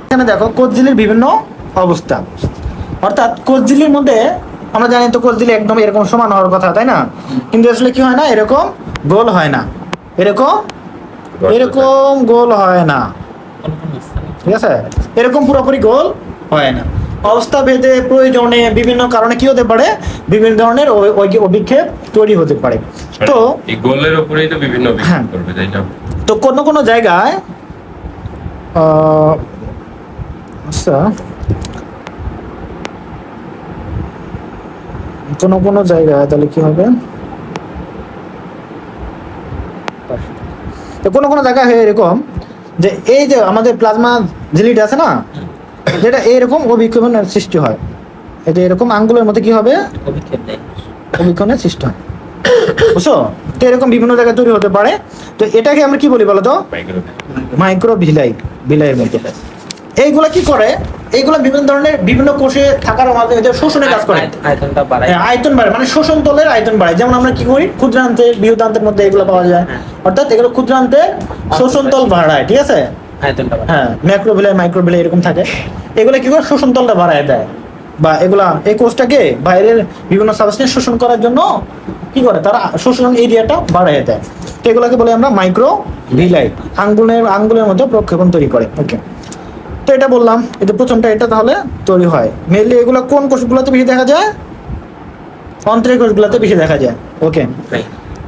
এখানে দেখো কোষ ঝিল্লির বিভিন্ন অবস্থা, অর্থাৎ কোষ ঝিল্লির মধ্যে আমরা জানি তো কোষ ঝিল্লি একদম এরকম সমান হওয়ার কথা, তাই না? কিন্তু আসলে কি হয় না, এরকম গোল হয় না, এরকম এরকম গোল হয় না, ঠিক আছে? এরকম পুরোপুরি গোল হয় না। অবস্থা ভেদে প্রয়োজনে বিভিন্ন কারণে কি হতে পারে, বিভিন্ন ধরনের অভিক্ষেপ তৈরি হতে পারে। তো এই গোলের উপরেই তো বিভিন্ন অভিক্ষেপ করবে, তাই না? তো কোনো কোনো জায়গায় আচ্ছা কোনো কোনো জায়গায় তাহলে কি হবে, তো কোনো কোনো জায়গায় হয় এরকম যে এই যে আমাদের প্লাজমা ঝিল্লিটা আছে না, যেটা এইরকম অভিক্ষেপণের সৃষ্টি হয়, এটা এরকম আঙ্গুলের মধ্যে কি হবে, অভিক্ষেপণের সৃষ্টি হয়, বুঝছো? তো এরকম বিভিন্ন জায়গায় তৈরি হতে পারে। তো এটাকে আমরা কি বলি বলো তো, মাইক্রো ভিলাই, ভিলাইয়ের মধ্যে। এইগুলা কি করে, এইগুলা বিভিন্ন ধরনের বিভিন্ন কোষে থাকার মাধ্যমে এদের শোষণের কাজ করে, আয়তন বাড়ে, মানে শোষণ তলের আয়তন বাড়ে। যেমন আমরা কি করি, ক্ষুদ্রান্তে বৃহদান্তের মধ্যে এগুলো পাওয়া যায়, অর্থাৎ এগুলো ক্ষুদ্রান্তে শোষণ তল বাড়ায়, ঠিক আছে? হ্যাঁ, ম্যাক্রোভিলাই মাইক্রোভিলাই এরকম থাকে। এগুলো কি করে, শোষণ তলটা বাড়ায় দেয়, বা এগুলা এই কোষটাকে বাইরের বিভিন্ন সাবস্টেন্স শোষণ করার জন্য কি করে, তারা শোষণ এরিয়াটা বাড়ায় দেয়। তো এগুলোকে বলে আমরা মাইক্রো ভিলাই, আঙ্গুলের মধ্যে প্রক্ষেপণ তৈরি করে। ওকে, তো এটা বললাম, এটা প্রথমটা, এটা তাহলে তৈরি হয় মেনলি। এগুলো কোন কোষগুলোতে বেশি দেখা যায়, অন্ত্রের কোষগুলোতে বেশি দেখা যায়। ওকে,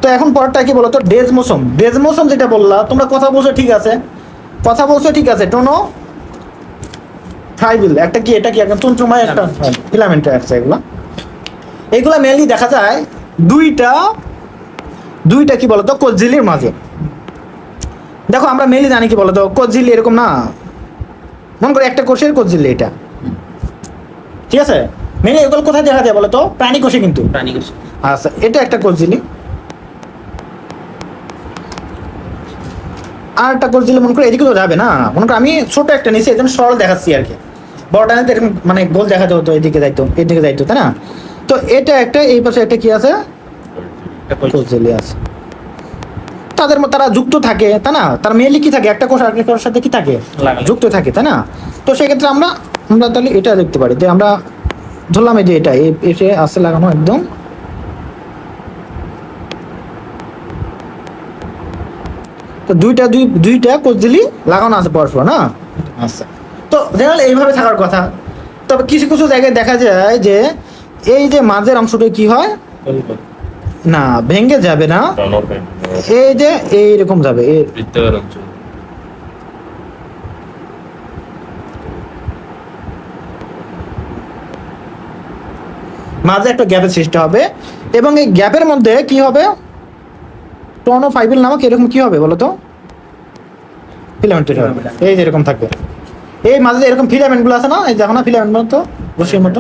তো এখন পরটা কি বলতো, ডেজমোসোম। ডেজমোসোম যেটা বললা তোমরা, কথা বলছো ঠিক আছে, কথা বলছো ঠিক আছে। টোনো ফাইবিল একটা কি, এটা কি একটা তন্ত্রময় একটা ফিলামেন্ট আছে। এগুলা মেনলি দেখা যায় দুইটা কি বলতো কোষ ঝিল্লির মাঝে। দেখো আমরা মেনলি জানি কি বলতো, কোষ ঝিল্লি এরকম না, মনে করে একটা কোষের কোষ ঝিল্লি এটা, ঠিক আছে? মেনলি এগুলো কোথায় দেখা যায় বলতো, প্রাণী কোষে, কিন্তু প্রাণী কোষ। আচ্ছা, এটা একটা কোষ ঝিল্লি, আর একটা কোষ ঝিল্লি মনে করে এদিকে তো যাবে না। মনে করো আমি ছোট একটা নিচে এই জন্য সরল দেখাচ্ছি আর কি, বড়টা নিতে এরকম মানে গোল দেখাতে হতো, এদিকে যাইতো, এদিকে যাইতো, তাই না? তো এটা একটা, এই পাশে একটা কি আছে, কোষ ঝিল্লি আছে। তাদের মধ্যে তারা যুক্ত থাকে, তাই না? তার মেনলি কি থাকে, একটা কোষ আরেকটা কোষের সাথে কি থাকে, যুক্ত থাকে, তাই না? তো সেক্ষেত্রে আমরা তাহলে এটা দেখতে পারি যে আমরা ধরলাম এই যে এটা এসে আছে লাগানো একদম, তো দুইটা কোষ ঝিল্লি লাগানো আছে পরস্পর, না? আচ্ছা, তো জেনারেল এইভাবে থাকার কথা। তবে কিছু কিছু জায়গায় দেখা যায় যে এই যে মাঝের অংশটা কি হয় না, ভেঙে যাবে না, এই যে এইরকম যাবে, মাঝে একটা গ্যাপের সৃষ্টি হবে, এবং এই গ্যাপের মধ্যে কি হবে, টোনোফাইবিল নামক এরকম কি হবে বলো তো, ফিলামেন্ট তৈরি হবে, এই যে এরকম থাকবে। এই মাঝে এরকম ফিলামেন্টগুলো আছে না, এই দেখো না ফিলামেন্ট মতো, রশির মতো,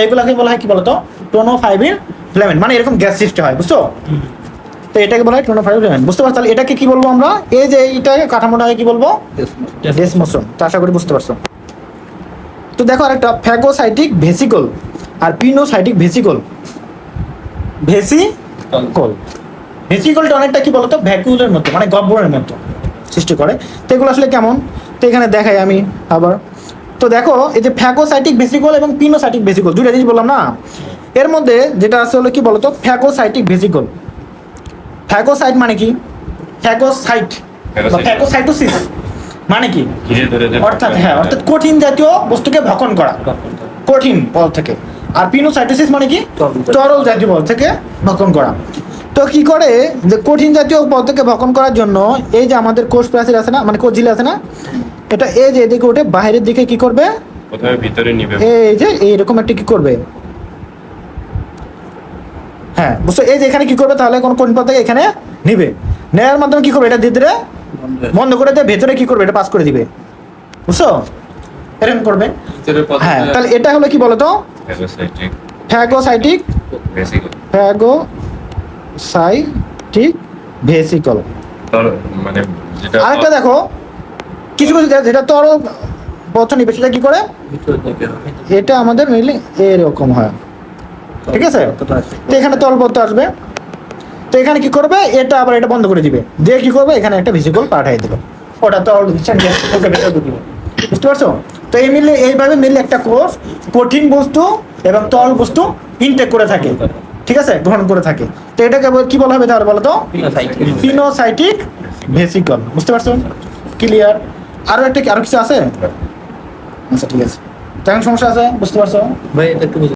এইগুলাকে বলা হয় কি বলতো, টোনোফাইবিল ফিলামেন্ট, মানে এরকম গ্যাস সৃষ্টি হয়, বুঝছো? তো এটাকে বলা হয় টোনোফাইবিল ফিলামেন্ট, বুঝতে পারছো? তাহলে এটাকে কি বলবো আমরা, এই যে এইটাকে কাঠামোটাকে কি বলবো, ডেসমোসোম। তো আশা করি বুঝতে পারছো। তো দেখো আরেকটা, ফ্যাগোসাইটিক ভেসিকল আর পিনোসাইটিক ভেসিকল। ভেসিকলটা অনেকটা কি বলতো, ভ্যাকুলের মতো, মানে গহ্বরের মতো সৃষ্টি করে। তো এগুলো আসলে কেমন, তো এখানে দেখাই আমি আবার। তো দেখো এই যে ফ্যাগোসাইটিক ভেসিকল এবং পিনোসাইটিক ভেসিকল, দুইটা জিনিস বললাম না। এর মধ্যে যেটা আছে হলো কি বলতো, ফ্যাগোসাইটিক ভেসিকল। ফ্যাগোসাইট মানে কি, ফ্যাগোসাইট বা ফ্যাগোসাইটোসিস মানে কি, অর্থাৎ অর্থাৎ কঠিন জাতীয় বস্তুকে ভক্ষণ করা, কঠিন পদার্থ থেকে। আর পিনোসাইটোসিস মানে কি, তরল জাতীয় পদার্থ থেকে ভক্ষণ করা। তো কি করে, যে কঠিন জাতীয় পদার্থকে ভক্ষণ করার জন্য এই যে আমাদের কোষ প্রাচীর আছে না, মানে কোষ ঝিল্লি আছে না, এটা এই যে এদিকে উঠে বাইরের দিকে কি করবে, প্রথমে ভিতরে নিবে, এই যে এইরকম একটা কি করবে, হ্যাঁ বুঝছো? এই যে এখানে কি করবে, তাহলে কোন কোন পদার্থকে এখানে নিবে, নেওয়ার মাধ্যমে কি করবে, এটা ধীরে ধীরে বন্ধ করে দিয়ে ভেতরে কি করবে, এটা পাস করে দিবে, বুঝছো? এরকম করবে। হ্যাঁ, তাহলে এটা হলো কি বলতো, ফ্যাগোসাইটিক ভেসিকল। মানে যেটা আরেকটা দেখো, কিছু কিছু যেটা তরল পদার্থ নিবে, সেটা কি করে, এটা আমাদের মেনলি এরকম হয়, ঠিক আছে? তো এখানে তরল পদার্থ আসবে, তো এখানে কি করবে, এটা আবার এটা বন্ধ করে দিবে, দিয়ে কি করবে, এখানে একটা ভেসিকল পাঠিয়ে দিবে, ওটা তরল ভেতরে ঢুকবে। বুঝতে পারছো? তো এই মিলে এইভাবে মিলে একটা কোষ কঠিন বস্তু এবং তরল বস্তু ইনটেক করে থাকে, ঠিক আছে, গ্রহণ করে থাকে। তো এটাকে কি বলা হবে তাহলে বলো তো? পিনোসাইটিক ভেসিকল। বুঝতে পারছো? ক্লিয়ার? আরো কিছু আছে? আচ্ছা ঠিক আছে, তেমন সমস্যা আছে? বুঝতে পারছো? ভাই এটা একটু